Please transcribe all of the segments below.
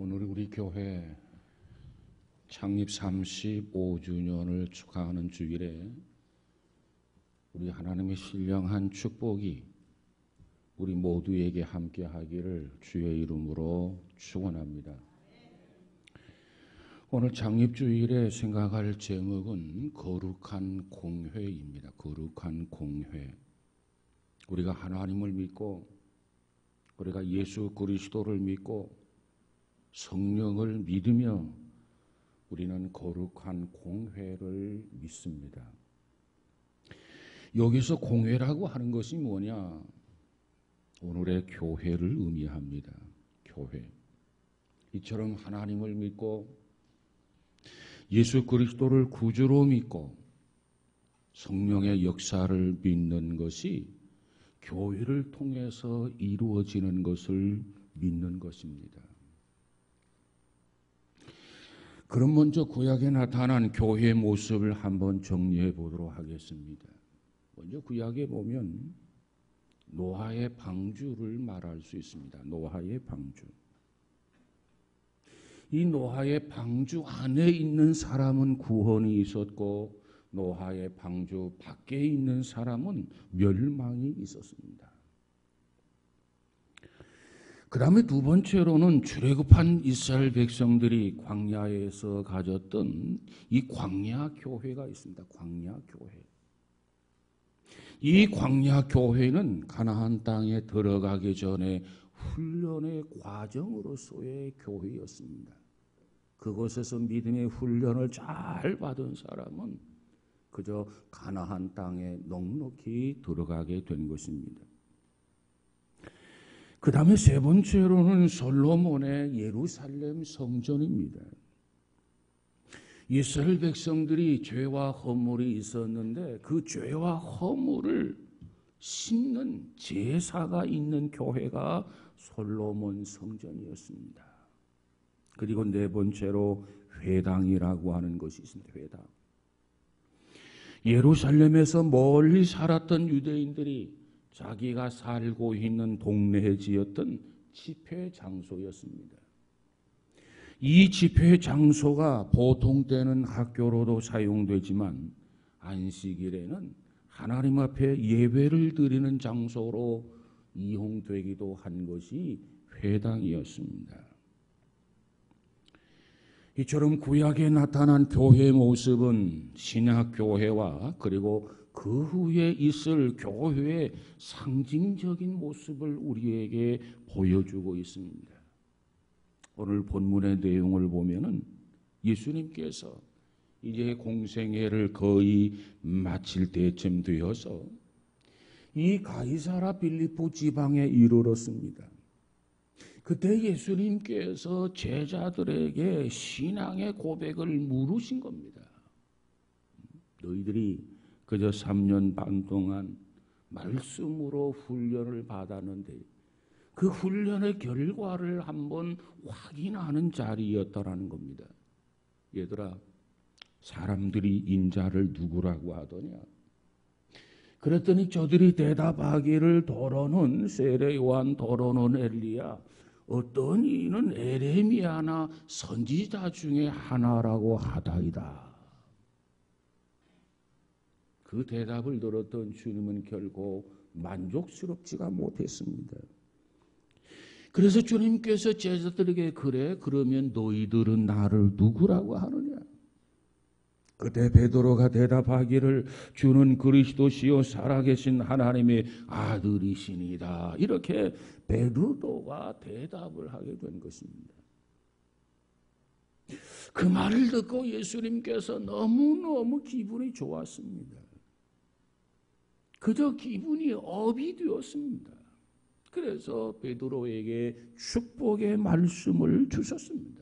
오늘 우리 교회 창립 35주년을 축하하는 주일에 우리 하나님의 신령한 축복이 우리 모두에게 함께 하기를 주의 이름으로 축원합니다. 오늘 창립주일에 생각할 제목은 거룩한 공회입니다. 거룩한 공회. 우리가 하나님을 믿고 우리가 예수 그리스도를 믿고 성령을 믿으며 우리는 거룩한 공회를 믿습니다. 여기서 공회라고 하는 것이 뭐냐? 오늘의 교회를 의미합니다. 교회. 이처럼 하나님을 믿고 예수 그리스도를 구주로 믿고 성령의 역사를 믿는 것이 교회를 통해서 이루어지는 것을 믿는 것입니다. 그럼 먼저 구약에 나타난 교회의 모습을 한번 정리해 보도록 하겠습니다. 먼저 구약에 보면 노아의 방주를 말할 수 있습니다. 노아의 방주. 이 노아의 방주 안에 있는 사람은 구원이 있었고 노아의 방주 밖에 있는 사람은 멸망이 있었습니다. 그 다음에 두 번째로는 출애굽한 이스라엘 백성들이 광야에서 가졌던 이 광야 교회가 있습니다. 광야 교회. 이 광야 교회는 가나안 땅에 들어가기 전에 훈련의 과정으로서의 교회였습니다. 그곳에서 믿음의 훈련을 잘 받은 사람은 그저 가나안 땅에 넉넉히 들어가게 된 것입니다. 그 다음에 세 번째로는 솔로몬의 예루살렘 성전입니다. 이스라엘 백성들이 죄와 허물이 있었는데 그 죄와 허물을 씻는 제사가 있는 교회가 솔로몬 성전이었습니다. 그리고 네 번째로 회당이라고 하는 것이 있습니다. 회당. 예루살렘에서 멀리 살았던 유대인들이 자기가 살고 있는 동네에 지었던 집회 장소였습니다. 이 집회 장소가 보통 때는 학교로도 사용되지만 안식일에는 하나님 앞에 예배를 드리는 장소로 이용되기도 한 것이 회당이었습니다. 이처럼 구약에 나타난 교회의 모습은 신약교회와 그리고 그 후에 있을 교회의 상징적인 모습을 우리에게 보여주고 있습니다. 오늘 본문의 내용을 보면은 예수님께서 이제 공생애를 거의 마칠 때쯤 되어서 이 가이사라 빌립보 지방에 이르렀습니다. 그때 예수님께서 제자들에게 신앙의 고백을 물으신 겁니다. 너희들이 그저 3년 반 동안 말씀으로 훈련을 받았는데 그 훈련의 결과를 한번 확인하는 자리였다라는 겁니다. 얘들아, 사람들이 인자를 누구라고 하더냐? 그랬더니 저들이 대답하기를 더러는 세례 요한, 더러는 엘리야, 어떤 이는 에레미야나 선지자 중에 하나라고 하다이다. 그 대답을 들었던 주님은 결코 만족스럽지가 못했습니다. 그래서 주님께서 제자들에게 그래? 그러면 너희들은 나를 누구라고 하느냐? 그때 베드로가 대답하기를 주는 그리스도시요 살아계신 하나님의 아들이시니다. 이렇게 베드로가 대답을 하게 된 것입니다. 그 말을 듣고 예수님께서 너무너무 기분이 좋았습니다. 그저 기분이 업이 되었습니다. 그래서 베드로에게 축복의 말씀을 주셨습니다.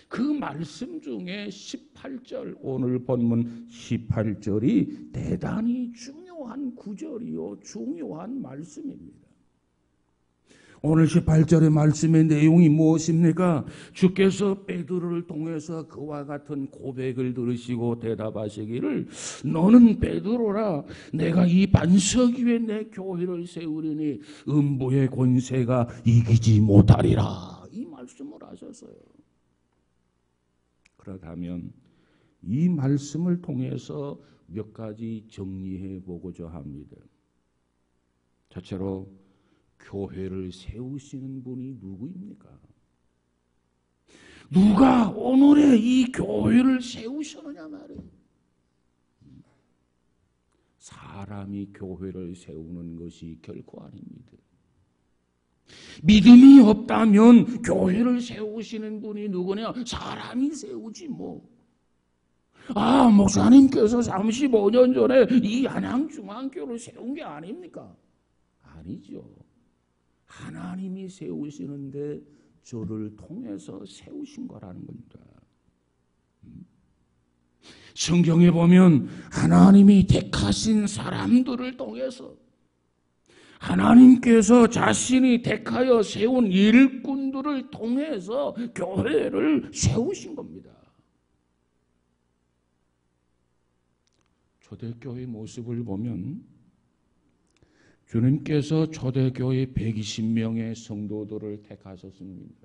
그 말씀 중에 18절, 오늘 본문 18절이 대단히 중요한 구절이요 중요한 말씀입니다. 오늘 18절의 말씀의 내용이 무엇입니까? 주께서 베드로를 통해서 그와 같은 고백을 들으시고 대답하시기를 너는 베드로라 내가 이 반석 위에 내 교회를 세우리니 음부의 권세가 이기지 못하리라 이 말씀을 하셨어요. 그렇다면 이 말씀을 통해서 몇 가지 정리해 보고자 합니다. 첫째로 교회를 세우시는 분이 누구입니까? 누가 오늘의 이 교회를 세우셨느냐 말이에요. 사람이 교회를 세우는 것이 결코 아닙니다. 믿음이 없다면 교회를 세우시는 분이 누구냐? 사람이 세우지 뭐. 목사님께서 35년 전에 이 안양중앙교를 세운 게 아닙니까? 아니죠. 하나님이 세우시는데 저를 통해서 세우신 거라는 겁니다. 성경에 보면 하나님이 택하신 사람들을 통해서 하나님께서 자신이 택하여 세운 일꾼들을 통해서 교회를 세우신 겁니다. 초대교회 모습을 보면 주님께서 초대교회 120명의 성도들을 택하셨습니다.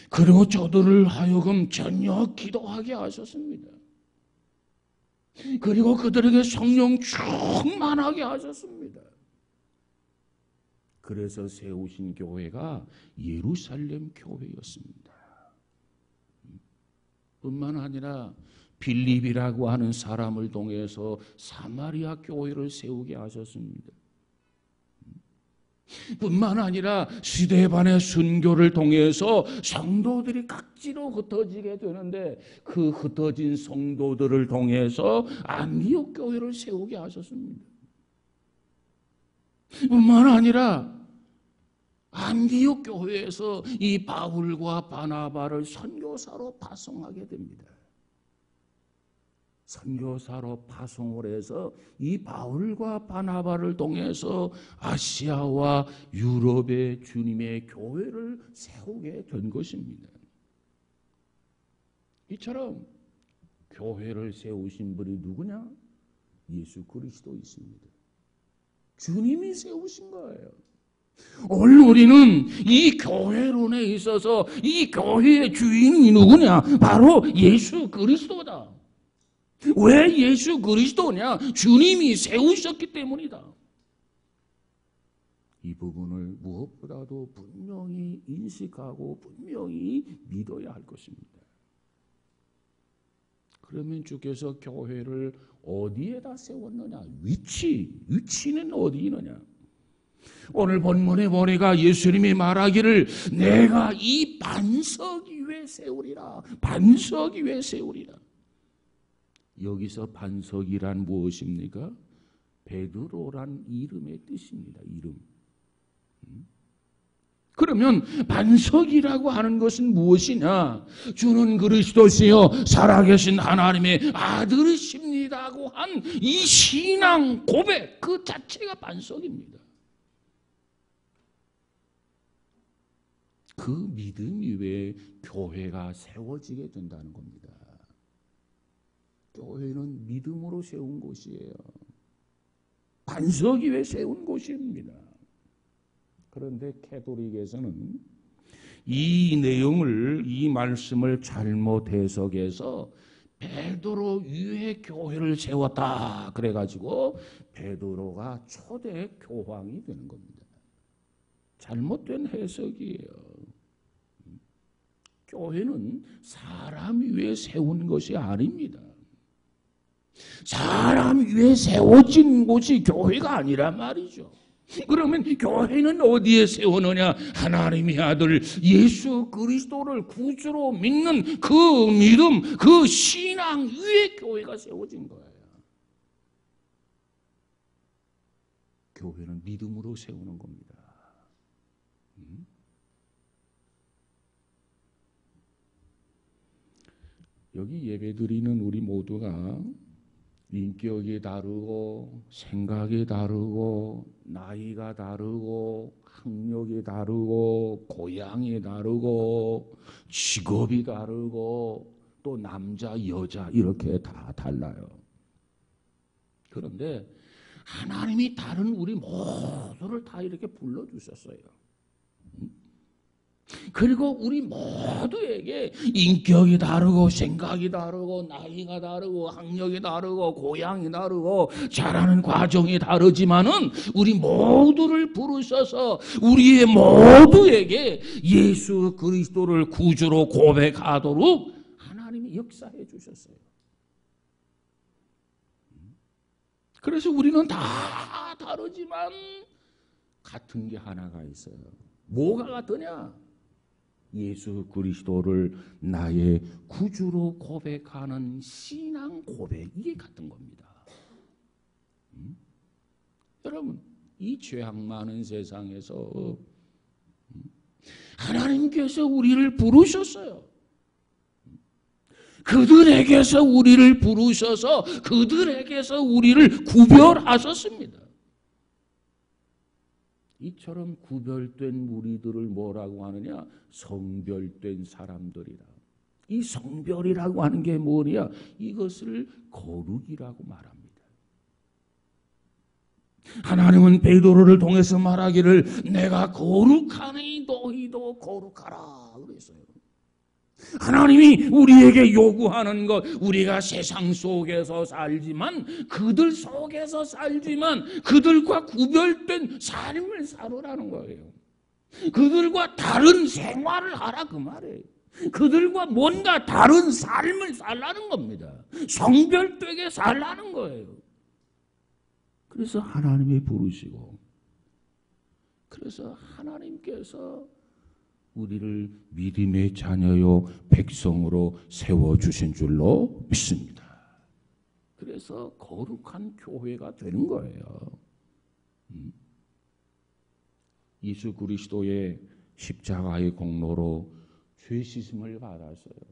그리고 저들을 하여금 저녁 기도하게 하셨습니다. 그리고 그들에게 성령 충만하게 하셨습니다. 그래서 세우신 교회가 예루살렘 교회였습니다. 뿐만 아니라 빌립이라고 하는 사람을 통해서 사마리아 교회를 세우게 하셨습니다. 뿐만 아니라 스데반의 순교를 통해서 성도들이 각지로 흩어지게 되는데 그 흩어진 성도들을 통해서 안디옥 교회를 세우게 하셨습니다. 뿐만 아니라 안디옥 교회에서 이 바울과 바나바를 선교사로 파송하게 됩니다. 선교사로 파송을 해서 이 바울과 바나바를 통해서 아시아와 유럽의 주님의 교회를 세우게 된 것입니다. 이처럼 교회를 세우신 분이 누구냐? 예수 그리스도이십니다. 주님이 세우신 거예요. 오늘 우리는 이 교회론에 있어서 이 교회의 주인이 누구냐? 바로 예수 그리스도다. 왜 예수 그리스도냐? 주님이 세우셨기 때문이다. 이 부분을 무엇보다도 분명히 인식하고 분명히 믿어야 할 것입니다. 그러면 주께서 교회를 어디에다 세웠느냐? 위치는 어디 있느냐? 오늘 본문에 보니까 예수님이 말하기를 내가 이 반석 위에 세우리라. 반석 위에 세우리라. 여기서 반석이란 무엇입니까? 베드로란 이름의 뜻입니다. 이름. 그러면 반석이라고 하는 것은 무엇이냐? 주는 그리스도시요 살아계신 하나님의 아들이십니다고 한 이 신앙 고백 그 자체가 반석입니다. 그 믿음 위에 교회가 세워지게 된다는 겁니다. 교회는 믿음으로 세운 곳이에요. 반석 위에 세운 곳입니다. 그런데 캐톨릭에서는 이 내용을, 이 말씀을 잘못 해석해서 베드로 위에 교회를 세웠다 그래가지고 베드로가 초대 교황이 되는 겁니다. 잘못된 해석이에요. 교회는 사람 위에 세운 것이 아닙니다. 사람 위에 세워진 곳이 교회가 아니란 말이죠. 그러면 교회는 어디에 세우느냐? 하나님의 아들 예수 그리스도를 구주로 믿는 그 믿음, 그 신앙 위에 교회가 세워진 거예요. 교회는 믿음으로 세우는 겁니다. 여기 예배드리는 우리 모두가 인격이 다르고 생각이 다르고 나이가 다르고 학력이 다르고 고향이 다르고 직업이 다르고 또 남자 여자 이렇게 다 달라요. 그런데 하나님이 다른 우리 모두를 다 이렇게 불러주셨어요. 그리고 우리 모두에게 인격이 다르고 생각이 다르고 나이가 다르고 학력이 다르고 고향이 다르고 자라는 과정이 다르지만은 우리 모두를 부르셔서 우리의 모두에게 예수 그리스도를 구주로 고백하도록 하나님이 역사해 주셨어요. 그래서 우리는 다 다르지만 같은 게 하나가 있어요. 뭐가 같으냐? 예수 그리스도를 나의 구주로 고백하는 신앙 고백, 이게 같은 겁니다. 여러분, 이 죄악 많은 세상에서 하나님께서 우리를 부르셨어요. 그들에게서 우리를 부르셔서 그들에게서 우리를 구별하셨습니다. 이처럼 구별된 무리들을 뭐라고 하느냐? 성별된 사람들이라. 이 성별이라고 하는 게 뭐냐? 이것을 거룩이라고 말합니다. 하나님은 베드로를 통해서 말하기를 내가 거룩하니 너희도 거룩하라 그랬어요. 하나님이 우리에게 요구하는 것, 우리가 세상 속에서 살지만 그들 속에서 살지만 그들과 구별된 삶을 살으라는 거예요. 그들과 다른 생활을 하라 그 말이에요. 그들과 뭔가 다른 삶을 살라는 겁니다. 성별되게 살라는 거예요. 그래서 하나님이 부르시고, 그래서 하나님께서 우리를 믿음의 자녀요 백성으로 세워주신 줄로 믿습니다. 그래서 거룩한 교회가 되는 거예요. 예수 그리스도의 십자가의 공로로 죄 씻음을 받았어요.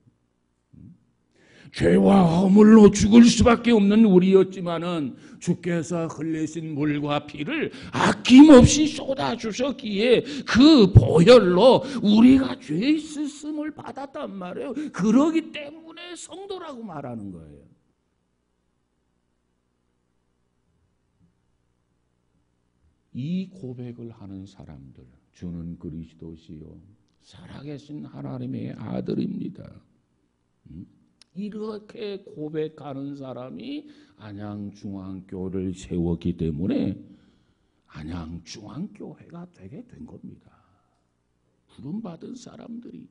죄와 허물로 죽을 수밖에 없는 우리였지만은 주께서 흘리신 물과 피를 아낌없이 쏟아주셨기에 그 보혈로 우리가 죄 씻음을 받았단 말이에요. 그러기 때문에 성도라고 말하는 거예요. 이 고백을 하는 사람들, 주는 그리스도시요 살아계신 하나님의 아들입니다. 이렇게 고백하는 사람이 안양중앙교를 세웠기 때문에 안양중앙교회가 되게 된 겁니다. 부름받은 사람들이,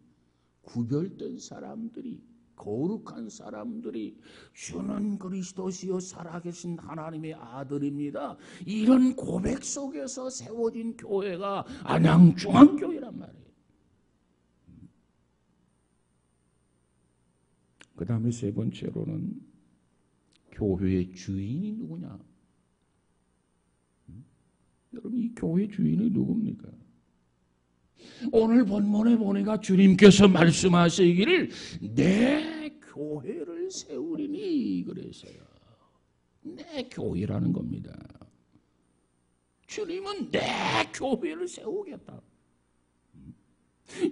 구별된 사람들이, 거룩한 사람들이 주는 그리스도시요 살아계신 하나님의 아들입니다. 이런 고백 속에서 세워진 교회가 안양중앙교회란 말이에요. 그 다음에 세 번째로는 교회의 주인이 누구냐? 여러분, 이 교회 주인이 누굽니까? 오늘 본문에 보니까 주님께서 말씀하시기를 내 교회를 세우리니 그랬어요. 내 교회라는 겁니다. 주님은 내 교회를 세우겠다.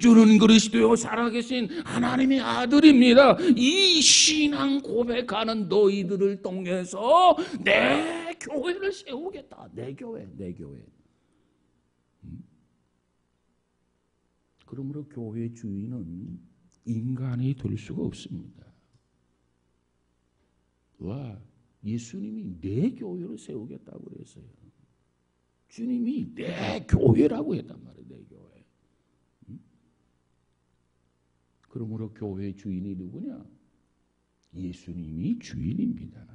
주는 그리스도요 살아계신 하나님의 아들입니다. 이 신앙 고백하는 너희들을 통해서 내 교회를 세우겠다. 내 교회, 내 교회. 그러므로 교회 주인은 인간이 될 수가 없습니다. 와, 예수님이 내 교회를 세우겠다고 그랬어요. 주님이 내 교회라고 했단 말이에요. 내 교회. 그러므로 교회 주인이 누구냐? 예수님이 주인입니다.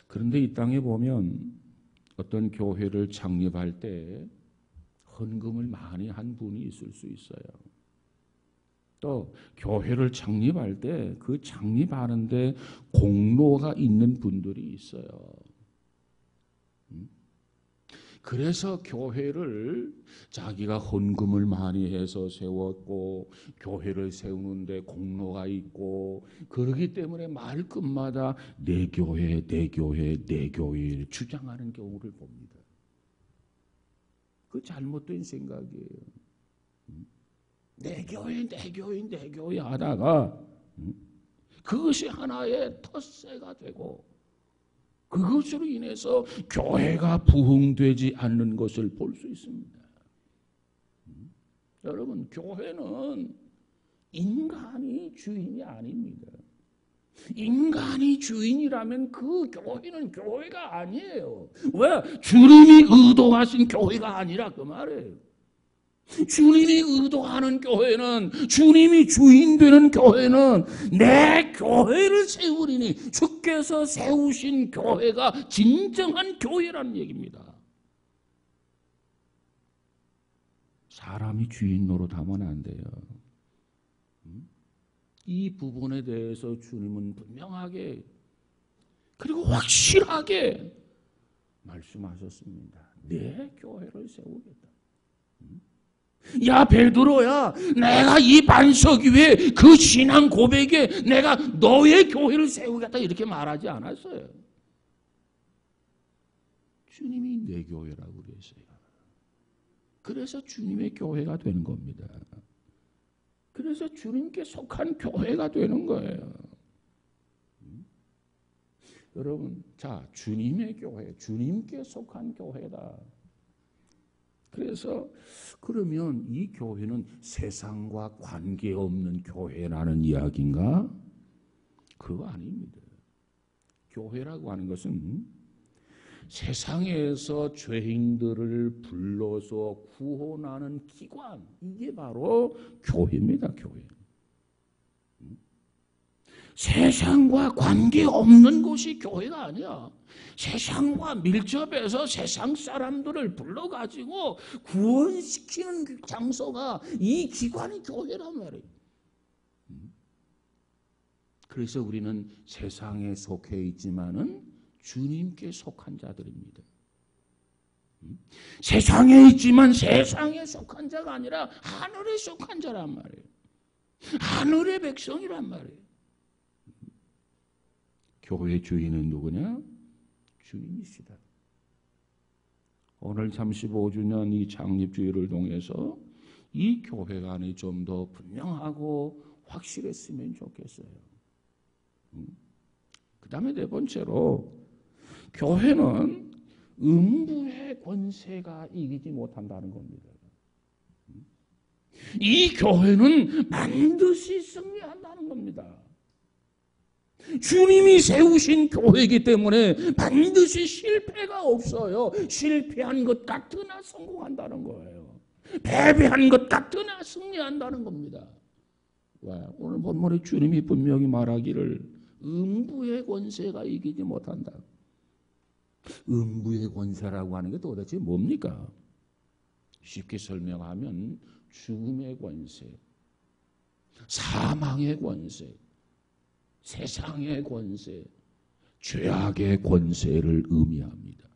그런데 이 땅에 보면 어떤 교회를 창립할 때 헌금을 많이 한 분이 있을 수 있어요. 또 교회를 창립할 때 그 창립하는데 공로가 있는 분들이 있어요. 그래서 교회를 자기가 헌금을 많이 해서 세웠고 교회를 세우는데 공로가 있고 그러기 때문에 말끝마다 내 교회, 내 교회, 내 교회를 주장하는 경우를 봅니다. 그 잘못된 생각이에요. 내 교회, 내 교회, 내 교회 하다가 그것이 하나의 텃세가 되고 그것으로 인해서 교회가 부흥되지 않는 것을 볼 수 있습니다. 여러분, 교회는 인간이 주인이 아닙니다. 인간이 주인이라면 그 교회는 교회가 아니에요. 왜? 주님이 의도하신 교회가 아니라 그 말이에요. 주님이 의도하는 교회는, 주님이 주인 되는 교회는 내 교회를 세우리니, 주께서 세우신 교회가 진정한 교회라는 얘기입니다. 사람이 주인 노릇하면 안 돼요. 이 부분에 대해서 주님은 분명하게 그리고 확실하게 말씀하셨습니다. 내 교회를 세우겠다. 야 베드로야, 내가 이 반석 위에 그 신앙 고백에 내가 너의 교회를 세우겠다 이렇게 말하지 않았어요. 주님이 내 교회라고 그랬어요. 그래서 주님의 교회가 되는 겁니다. 그래서 주님께 속한 교회가 되는 거예요. 여러분, 자, 주님의 교회, 주님께 속한 교회다. 그래서 그러면 이 교회는 세상과 관계없는 교회라는 이야기인가? 그거 아닙니다. 교회라고 하는 것은 세상에서 죄인들을 불러서 구원하는 기관, 이게 바로 교회입니다. 교회. 세상과 관계없는 곳이 교회가 아니야. 세상과 밀접해서 세상 사람들을 불러가지고 구원시키는 장소가, 이 기관이 교회란 말이에요. 그래서 우리는 세상에 속해 있지만은 주님께 속한 자들입니다. 세상에 있지만 세상에 속한 자가 아니라 하늘에 속한 자란 말이에요. 하늘의 백성이란 말이에요. 교회 주인은 누구냐? 주님이시다. 오늘 35주년 이 창립주의를 통해서 이 교회가 안에 좀 더 분명하고 확실했으면 좋겠어요. 그 다음에 네 번째로, 교회는 음부의 권세가 이기지 못한다는 겁니다. 이 교회는 반드시 승리한다는 겁니다. 주님이 세우신 교회이기 때문에 반드시 실패가 없어요. 실패한 것 같으나 성공한다는 거예요. 패배한 것 같으나 승리한다는 겁니다. 왜? 오늘 본문에 주님이 분명히 말하기를 음부의 권세가 이기지 못한다. 음부의 권세라고 하는 게 도대체 뭡니까? 쉽게 설명하면 죽음의 권세, 사망의 권세, 세상의 권세, 죄악의 권세를 의미합니다.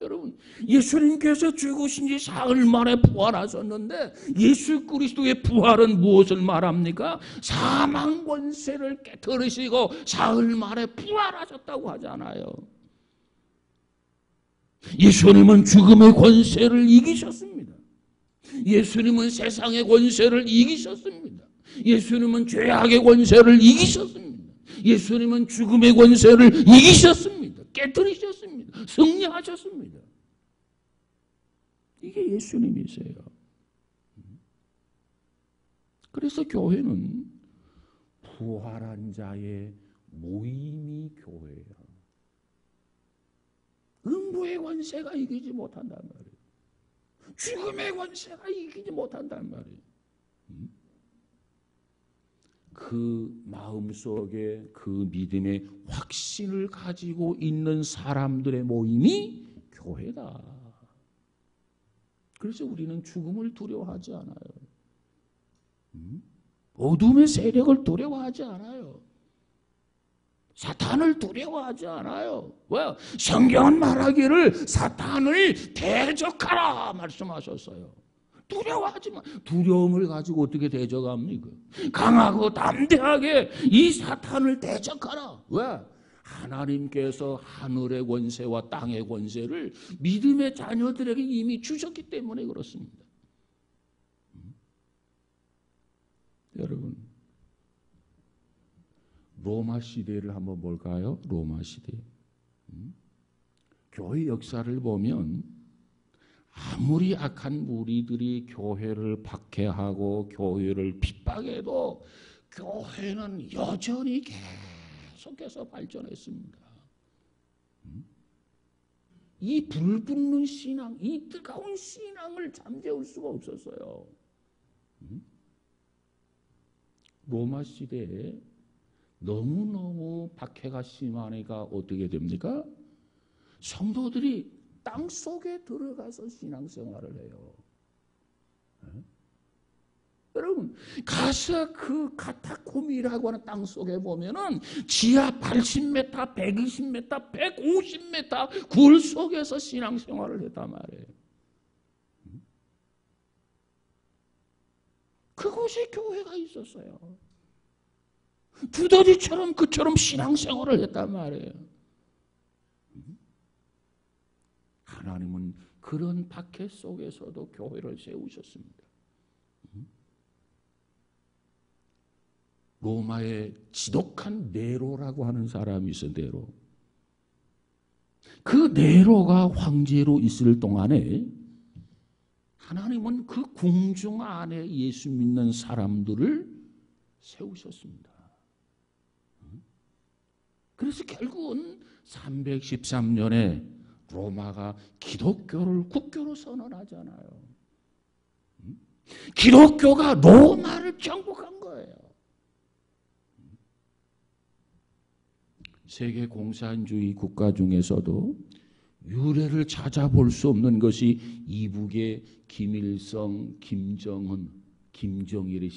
여러분, 예수님께서 죽으신 지 사흘 만에 부활하셨는데 예수 그리스도의 부활은 무엇을 말합니까? 사망 권세를 깨뜨리시고 사흘 만에 부활하셨다고 하잖아요. 예수님은 죽음의 권세를 이기셨습니다. 예수님은 세상의 권세를 이기셨습니다. 예수님은 죄악의 권세를 이기셨습니다. 예수님은 죽음의 권세를 이기셨습니다. 깨뜨리셨습니다. 승리하셨습니다. 이게 예수님이세요. 그래서 교회는 부활한 자의 모임이 교회예요. 음부의 권세가 이기지 못한단 말이에요. 죽음의 권세가 이기지 못한단 말이에요. 그 마음속에 그 믿음의 확신을 가지고 있는 사람들의 모임이 교회다. 그래서 우리는 죽음을 두려워하지 않아요. 어둠의 세력을 두려워하지 않아요. 사탄을 두려워하지 않아요. 왜? 성경은 말하기를 사탄을 대적하라 말씀하셨어요. 두려워하지 마. 두려움을 가지고 어떻게 대적합니까? 강하고 담대하게 이 사탄을 대적하라. 왜? 하나님께서 하늘의 권세와 땅의 권세를 믿음의 자녀들에게 이미 주셨기 때문에 그렇습니다. 여러분, 로마 시대를 한번 볼까요? 로마 시대. 교회 역사를 보면 아무리 악한 무리들이 교회를 박해하고 교회를 핍박해도 교회는 여전히 계속해서 발전했습니다. 이 불붙는 신앙, 이 뜨거운 신앙을 잠재울 수가 없었어요. 로마 시대에 너무너무 박해가 심하니까 어떻게 됩니까? 성도들이 땅 속에 들어가서 신앙생활을 해요. 여러분, 가서 그 카타콤이라고 하는 땅 속에 보면은 지하 80m, 120m, 150m 굴 속에서 신앙생활을 했단 말이에요. 그곳에 교회가 있었어요. 두더지처럼 그처럼 신앙생활을 했단 말이에요. 하나님은 그런 박해 속에서도 교회를 세우셨습니다. 로마의 지독한 네로라고 하는 사람이 있어. 네로. 그 네로가 황제로 있을 동안에 하나님은 그 궁중 안에 예수 믿는 사람들을 세우셨습니다. 그래서 결국은 313년에 로마가 기독교를 국교로 선언하잖아요. 기독교가 로마를 정복한 거예요. 세계 공산주의 국가 중에서도 유래를 찾아볼 수 없는 것이 이북의 김일성, 김정은, 김정일의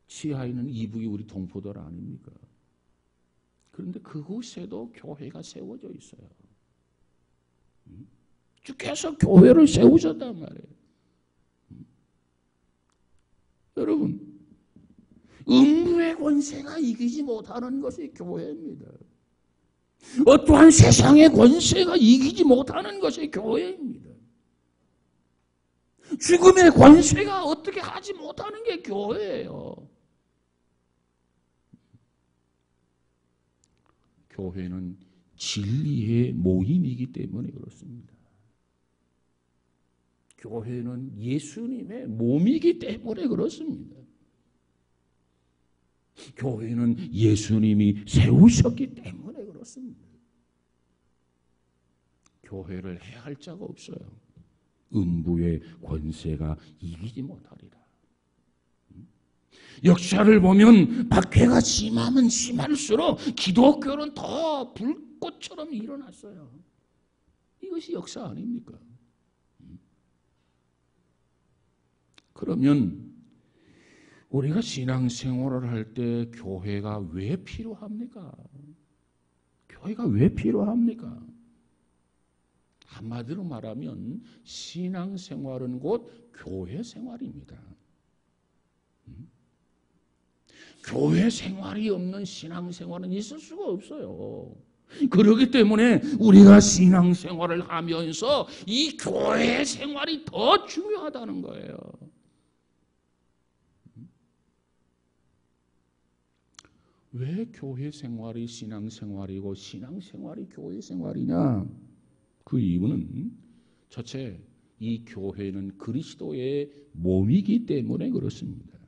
치하에는 이북이 우리 동포들 아닙니까? 그런데 그곳에도 교회가 세워져 있어요. 주께서 교회를 세우셨단 말이에요. 여러분, 음부의 권세가 이기지 못하는 것이 교회입니다. 어떠한 세상의 권세가 이기지 못하는 것이 교회입니다. 죽음의 권세가 어떻게 하지 못하는 게 교회예요. 교회는 진리의 모임이기 때문에 그렇습니다. 교회는 예수님의 몸이기 때문에 그렇습니다. 교회는 예수님이 세우셨기 때문에 그렇습니다. 교회를 해할 자가 없어요. 음부의 권세가 이기지 못하리라. 역사를 보면 박해가 심하면 심할수록 기독교는 더 불꽃처럼 일어났어요. 이것이 역사 아닙니까? 그러면 우리가 신앙생활을 할 때 교회가 왜 필요합니까? 교회가 왜 필요합니까? 한마디로 말하면 신앙생활은 곧 교회 생활입니다. 교회 생활이 없는 신앙생활은 있을 수가 없어요. 그렇기 때문에 우리가 신앙생활을 하면서 이 교회 생활이 더 중요하다는 거예요. 왜 교회 생활이 신앙생활이고 신앙생활이 교회 생활이냐? 그 이유는 첫째, 이 교회는 그리스도의 몸이기 때문에 그렇습니다.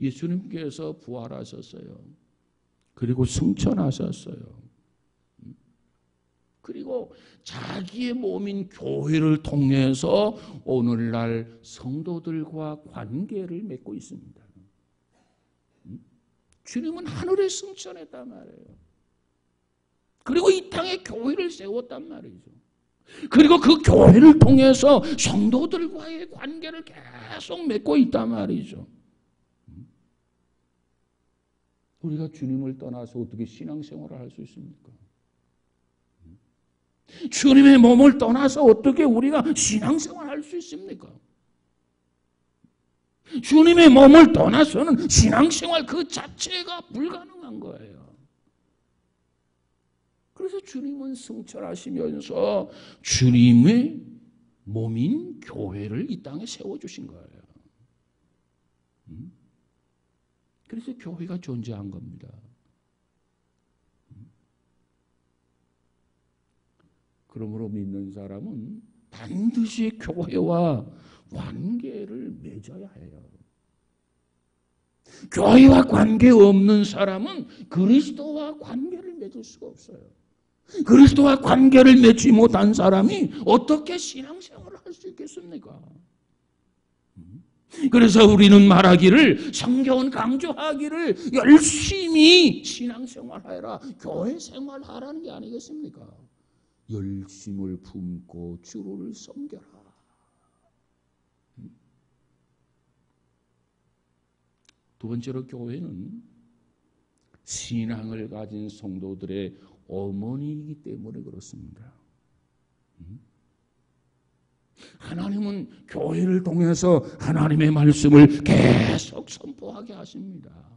예수님께서 부활하셨어요. 그리고 승천하셨어요. 그리고 자기의 몸인 교회를 통해서 오늘날 성도들과 관계를 맺고 있습니다. 주님은 하늘에 승천했단 말이에요. 그리고 이 땅에 교회를 세웠단 말이죠. 그리고 그 교회를 통해서 성도들과의 관계를 계속 맺고 있단 말이죠. 우리가 주님을 떠나서 어떻게 신앙생활을 할 수 있습니까? 주님의 몸을 떠나서 어떻게 우리가 신앙생활을 할 수 있습니까? 주님의 몸을 떠나서는 신앙생활 그 자체가 불가능한 거예요. 그래서 주님은 승천하시면서 주님의 몸인 교회를 이 땅에 세워주신 거예요. 그래서 교회가 존재한 겁니다. 그러므로 믿는 사람은 반드시 교회와 관계를 맺어야 해요. 교회와 관계 없는 사람은 그리스도와 관계를 맺을 수가 없어요. 그리스도와 관계를 맺지 못한 사람이 어떻게 신앙생활을 할 수 있겠습니까? 그래서 우리는 말하기를, 성경은 강조하기를 열심히 신앙생활하라, 교회생활하라는 게 아니겠습니까? 열심을 품고 주를 섬겨라. 두 번째로 교회는 신앙을 가진 성도들의 어머니이기 때문에 그렇습니다. 하나님은 교회를 통해서 하나님의 말씀을 계속 선포하게 하십니다.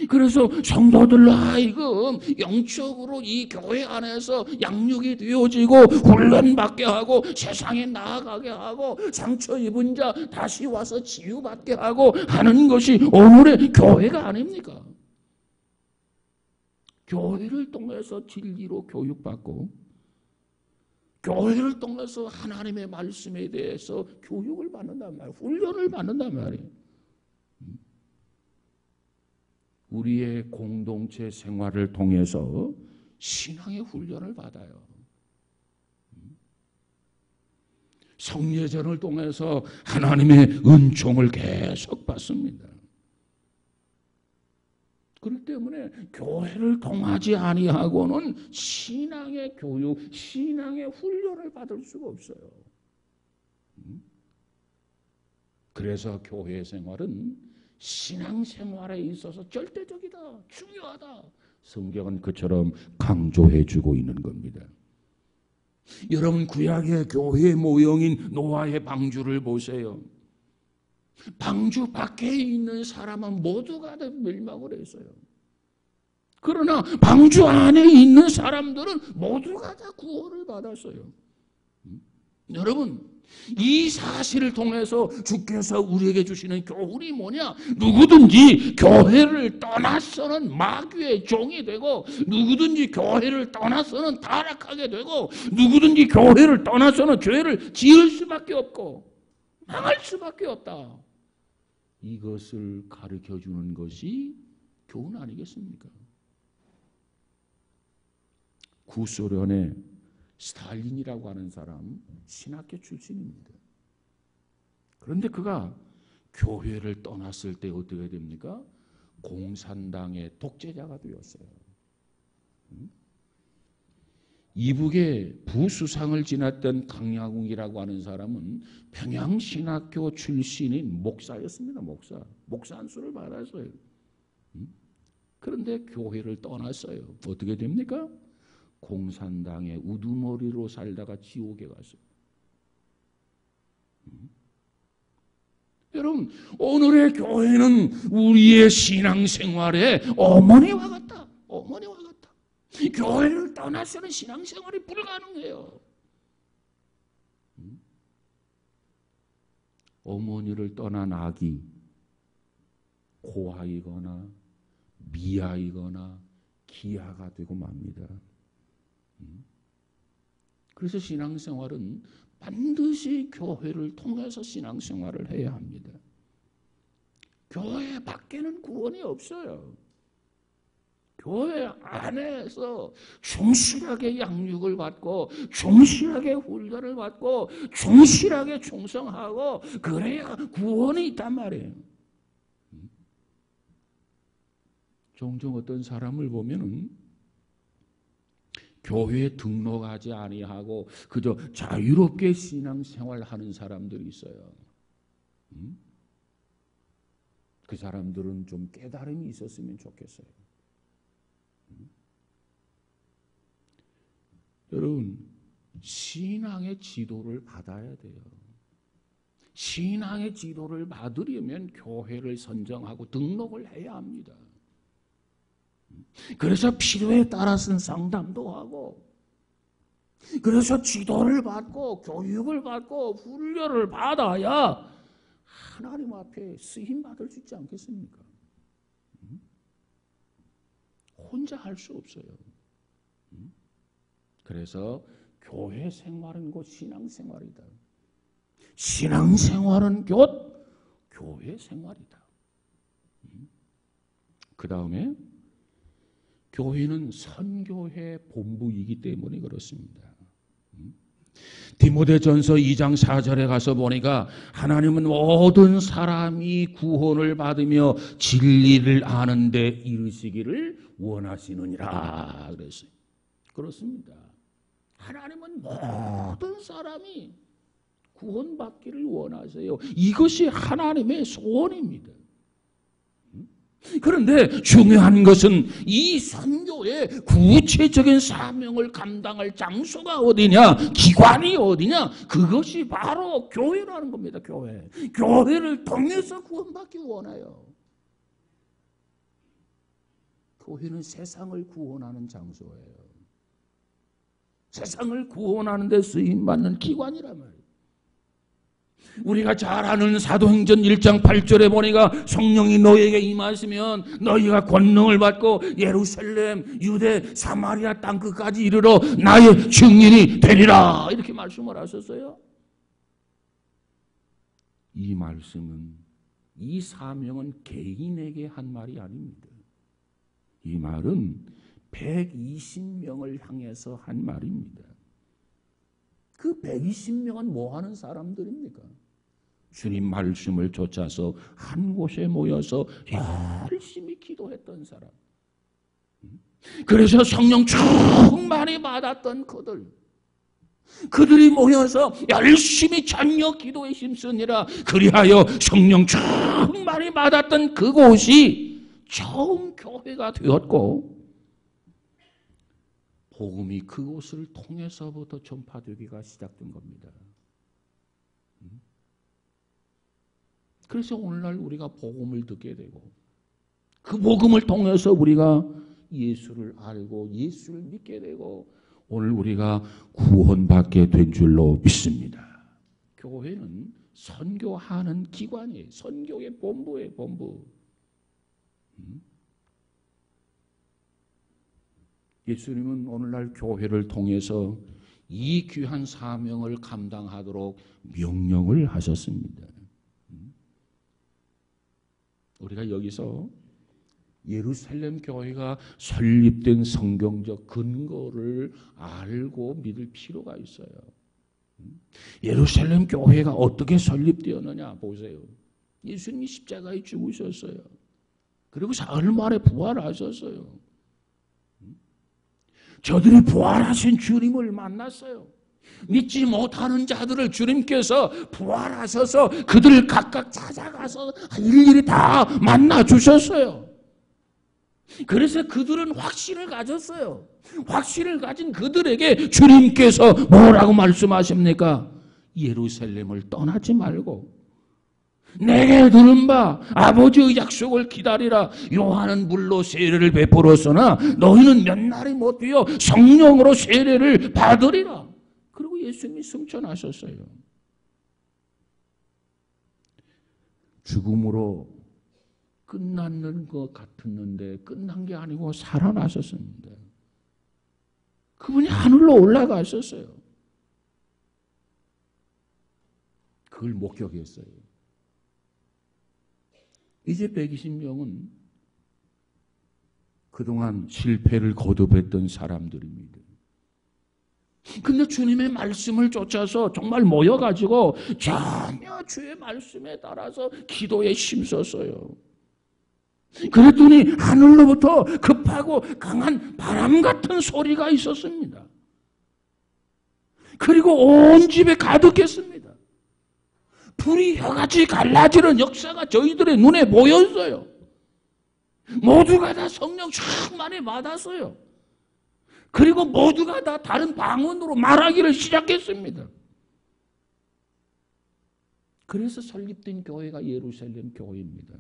그래서 성도들로 하여금 영적으로 이 교회 안에서 양육이 되어지고 훈련받게 하고 세상에 나아가게 하고 상처 입은 자 다시 와서 치유받게 하고 하는 것이 오늘의 교회가 아닙니까? 교회를 통해서 진리로 교육받고 교회를 통해서 하나님의 말씀에 대해서 교육을 받는단 말이에요. 훈련을 받는단 말이에요. 우리의 공동체 생활을 통해서 신앙의 훈련을 받아요. 성례전을 통해서 하나님의 은총을 계속 받습니다. 그렇기 때문에 교회를 통하지 아니하고는 신앙의 교육, 신앙의 훈련을 받을 수가 없어요. 그래서 교회 생활은 신앙생활에 있어서 절대적이다, 중요하다. 성경은 그처럼 강조해주고 있는 겁니다. 여러분, 구약의 교회 모형인 노아의 방주를 보세요. 방주 밖에 있는 사람은 모두가 다 멸망을 했어요. 그러나 방주 안에 있는 사람들은 모두가 다 구원을 받았어요. 여러분, 이 사실을 통해서 주께서 우리에게 주시는 교훈이 뭐냐? 누구든지 교회를 떠나서는 마귀의 종이 되고, 누구든지 교회를 떠나서는 타락하게 되고, 누구든지 교회를 떠나서는 죄를 지을 수밖에 없고 망할 수밖에 없다. 이것을 가르쳐주는 것이 교훈 아니겠습니까? 구소련의 스탈린이라고 하는 사람, 신학교 출신입니다. 그런데 그가 교회를 떠났을 때 어떻게 됩니까? 공산당의 독재자가 되었어요. 이북의 부수상을 지났던 강야궁이라고 하는 사람은 평양신학교 출신인 목사였습니다. 목사 안수를 받았어요. 그런데 교회를 떠났어요. 어떻게 됩니까? 공산당의 우두머리로 살다가 지옥에 갔어요. 여러분, 오늘의 교회는 우리의 신앙생활의 어머니와 같다. 어머니와 같다. 교회를 떠나서는 신앙생활이 불가능해요. 어머니를 떠난 아기, 고아이거나 미아이거나 기아가 되고 맙니다. 그래서 신앙생활은 반드시 교회를 통해서 신앙생활을 해야 합니다. 교회 밖에는 구원이 없어요. 교회 안에서 충실하게 양육을 받고 충실하게 훈련을 받고 충실하게 충성하고 그래야 구원이 있단 말이에요. 종종 어떤 사람을 보면은 교회에 등록하지 아니하고 그저 자유롭게 신앙생활하는 사람들이 있어요. 그 사람들은 좀 깨달음이 있었으면 좋겠어요. 여러분, 신앙의 지도를 받아야 돼요. 신앙의 지도를 받으려면 교회를 선정하고 등록을 해야 합니다. 그래서 필요에 따라서는 상담도 하고, 그래서 지도를 받고 교육을 받고 훈련을 받아야 하나님 앞에 쓰임 받을 수 있지 않겠습니까? 혼자 할 수 없어요. 그래서 교회 생활은 곧 신앙생활이다. 신앙생활은 곧 교회 생활이다. 그 다음에 교회는 선교회 본부이기 때문에 그렇습니다. 디모데전서 2장 4절에 가서 보니까 하나님은 모든 사람이 구원을 받으며 진리를 아는 데 이르시기를 원하시느니라 그랬어요. 그렇습니다. 하나님은 모든 사람이 구원받기를 원하세요. 이것이 하나님의 소원입니다. 그런데 중요한 것은 이 선교의 구체적인 사명을 감당할 장소가 어디냐, 기관이 어디냐, 그것이 바로 교회라는 겁니다. 교회. 교회를 통해서 구원받기 원해요. 교회는 세상을 구원하는 장소예요. 세상을 구원하는 데 쓰임받는 기관이란 말이에요. 우리가 잘 아는 사도행전 1장 8절에 보니까 성령이 너희에게 임하시면 너희가 권능을 받고 예루살렘, 유대, 사마리아 땅 끝까지 이르러 나의 증인이 되리라 이렇게 말씀을 하셨어요. 이 말씀은, 이 사명은 개인에게 한 말이 아닙니다. 이 말은 120명을 향해서 한 말입니다. 그 120명은 뭐 하는 사람들입니까? 주님 말씀을 쫓아서 한 곳에 모여서 열심히 기도했던 사람. 그래서 성령 충만히 받았던 그들이 모여서 열심히 전력 기도에 힘쓰니라. 그리하여 성령 충만히 받았던 그곳이 처음 교회가 되었고, 복음이 그곳을 통해서부터 전파되기가 시작된 겁니다. 그래서 오늘날 우리가 복음을 듣게 되고 그 복음을 통해서 우리가 예수를 알고 예수를 믿게 되고 오늘 우리가 구원받게 된 줄로 믿습니다. 교회는 선교하는 기관이에요. 선교의 본부예요. 본부. 예수님은 오늘날 교회를 통해서 이 귀한 사명을 감당하도록 명령을 하셨습니다. 우리가 여기서 예루살렘 교회가 설립된 성경적 근거를 알고 믿을 필요가 있어요. 예루살렘 교회가 어떻게 설립되었느냐 보세요. 예수님이 십자가에 죽으셨어요. 그리고 사흘 만에 부활하셨어요. 저들이 부활하신 주님을 만났어요. 믿지 못하는 자들을 주님께서 부활하셔서 그들을 각각 찾아가서 일일이 다 만나주셨어요. 그래서 그들은 확신을 가졌어요. 확신을 가진 그들에게 주님께서 뭐라고 말씀하십니까? 예루살렘을 떠나지 말고 내게 들은 바 아버지의 약속을 기다리라. 요한은 물로 세례를 베풀었으나 너희는 몇 날이 못 되어 성령으로 세례를 받으리라. 그리고 예수님이 승천하셨어요. 죽음으로 끝났는 것 같았는데 끝난 게 아니고 살아나셨습니다. 그분이 하늘로 올라가셨어요. 그걸 목격했어요. 이제 120명은 그동안 실패를 거듭했던 사람들입니다. 근데 주님의 말씀을 쫓아서 정말 모여가지고 전혀 주의 말씀에 따라서 기도에 힘썼어요. 그랬더니 하늘로부터 급하고 강한 바람 같은 소리가 있었습니다. 그리고 온 집에 가득했습니다. 불이 혀같이 갈라지는 역사가 저희들의 눈에 보였어요. 모두가 다 성령 충만히 받았어요. 그리고 모두가 다 다른 방언으로 말하기를 시작했습니다. 그래서 설립된 교회가 예루살렘 교회입니다.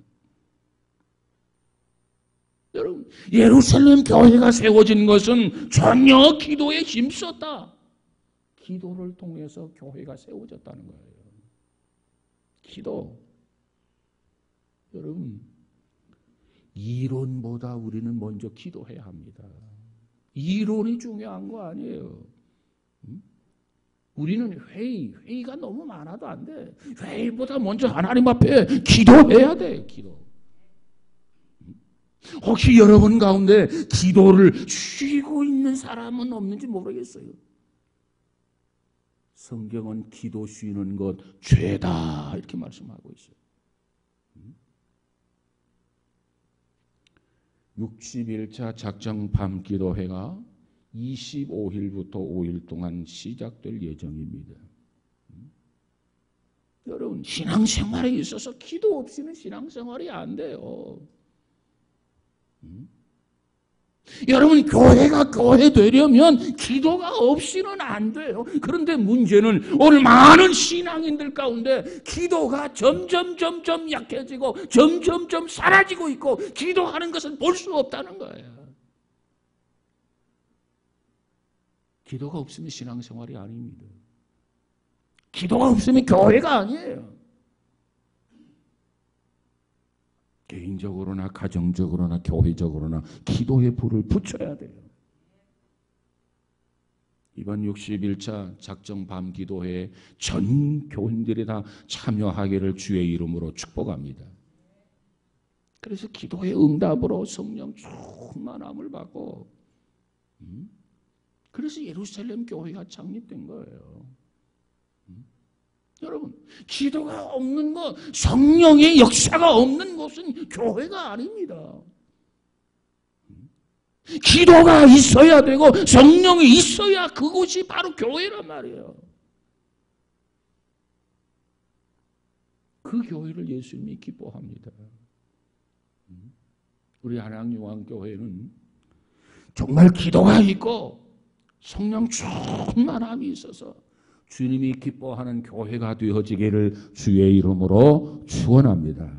여러분, 예루살렘 교회가 세워진 것은 전혀 기도에 힘썼다. 기도를 통해서 교회가 세워졌다는 거예요. 기도. 여러분, 이론보다 우리는 먼저 기도해야 합니다. 이론이 중요한 거 아니에요. 우리는 회의가 너무 많아도 안 돼. 회의보다 먼저 하나님 앞에 기도해야 돼. 기도. 혹시 여러분 가운데 기도를 쉬고 있는 사람은 없는지 모르겠어요. 성경은 기도 쉬는 것 죄다 이렇게 말씀하고 있어요. 60일차 작정 밤기도회가 25일부터 5일 동안 시작될 예정입니다. 여러분, 신앙생활에 있어서 기도 없이는 신앙생활이 안 돼요. 여러분, 교회가 교회 되려면 기도가 없이는 안 돼요. 그런데 문제는 오늘 많은 신앙인들 가운데 기도가 점점 약해지고 점점 사라지고 있고 기도하는 것을 볼 수 없다는 거예요. 기도가 없으면 신앙생활이 아닙니다. 기도가 없으면 교회가 아니에요. 개인적으로나 가정적으로나 교회적으로나 기도의 불을 붙여야 돼요. 이번 61차 작정 밤기도회에 전 교인들이 다 참여하기를 주의 이름으로 축복합니다. 그래서 기도의 응답으로 성령 충만함을 받고 그래서 예루살렘 교회가 창립된 거예요. 여러분, 기도가 없는 것, 성령의 역사가 없는 곳은 교회가 아닙니다. 기도가 있어야 되고 성령이 있어야 그곳이 바로 교회란 말이에요. 그 교회를 예수님이 기뻐합니다. 우리 한양요한교회는 정말 기도가 있고 성령 충만함이 있어서 주님이 기뻐하는 교회가 되어지기를 주의 이름으로 축원합니다.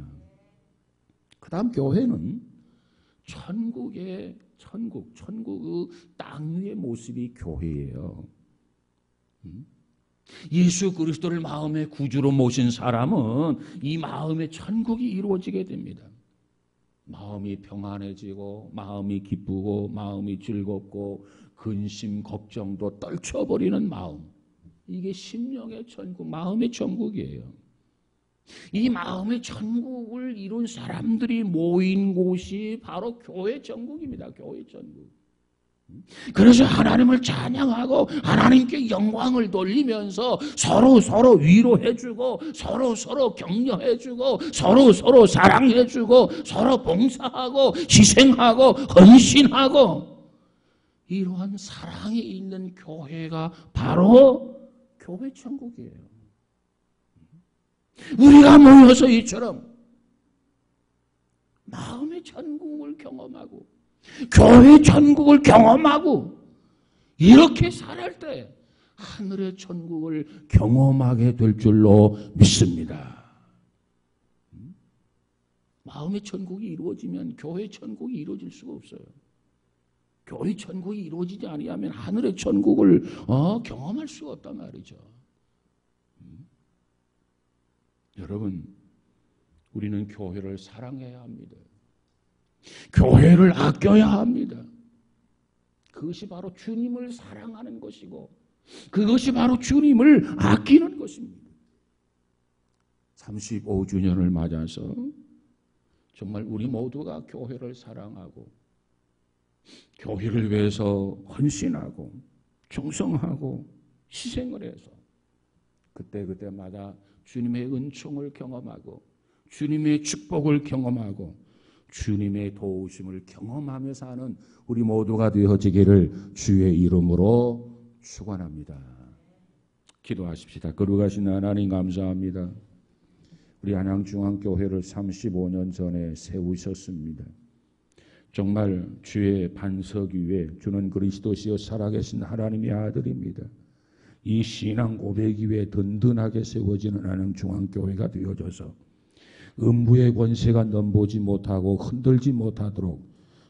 그 다음 교회는 천국의 땅 위의 모습이 교회예요. 예수 그리스도를 마음의 구주로 모신 사람은 이 마음의 천국이 이루어지게 됩니다. 마음이 평안해지고 마음이 기쁘고 마음이 즐겁고 근심 걱정도 떨쳐버리는 마음. 이게 심령의 천국, 마음의 천국이에요. 이 마음의 천국을 이룬 사람들이 모인 곳이 바로 교회 천국입니다. 교회 천국. 그래서 하나님을 찬양하고 하나님께 영광을 돌리면서 서로 위로해주고 서로 격려해주고 서로 사랑해주고 서로 봉사하고 희생하고 헌신하고 이러한 사랑이 있는 교회가 바로 교회 천국이에요. 우리가 모여서 이처럼 마음의 천국을 경험하고 교회 천국을 경험하고 이렇게 살할 때 하늘의 천국을 경험하게 될 줄로 믿습니다. 마음의 천국이 이루어지면 교회 천국이 이루어질 수가 없어요. 교회 천국이 이루어지지 아니하면 하늘의 천국을 경험할 수가 없단 말이죠. 여러분, 우리는 교회를 사랑해야 합니다. 교회를 아껴야 합니다. 그것이 바로 주님을 사랑하는 것이고 그것이 바로 주님을 아끼는 것입니다. 35주년을 맞아서 정말 우리 모두가 교회를 사랑하고 교회를 위해서 헌신하고 충성하고 희생을 해서 그때마다 주님의 은총을 경험하고 주님의 축복을 경험하고 주님의 도우심을 경험하며 사는 우리 모두가 되어지기를 주의 이름으로 축원합니다. 기도하십시다. 거룩하신 하나님 감사합니다. 우리 한양중앙교회를 35년 전에 세우셨습니다. 정말 주의 반석 위에 주는 그리스도시여 살아계신 하나님의 아들입니다. 이 신앙 고백 위에 든든하게 세워지는 한양중앙교회가 되어져서 음부의 권세가 넘보지 못하고 흔들지 못하도록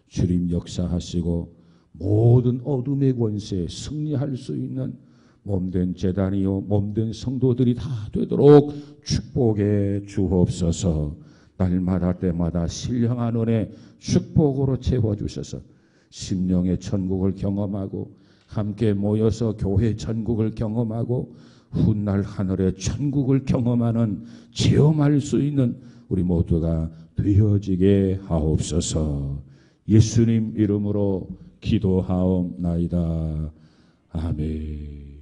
주님 역사하시고 모든 어둠의 권세에 승리할 수 있는 몸된 제단이요 몸된 성도들이 다 되도록 축복해 주옵소서. 날마다 때마다 신령한 은혜 축복으로 채워주셔서 심령의 천국을 경험하고 함께 모여서 교회 천국을 경험하고 훗날 하늘의 천국을 경험하는 체험할 수 있는 우리 모두가 되어지게 하옵소서. 예수님 이름으로 기도하옵나이다. 아멘.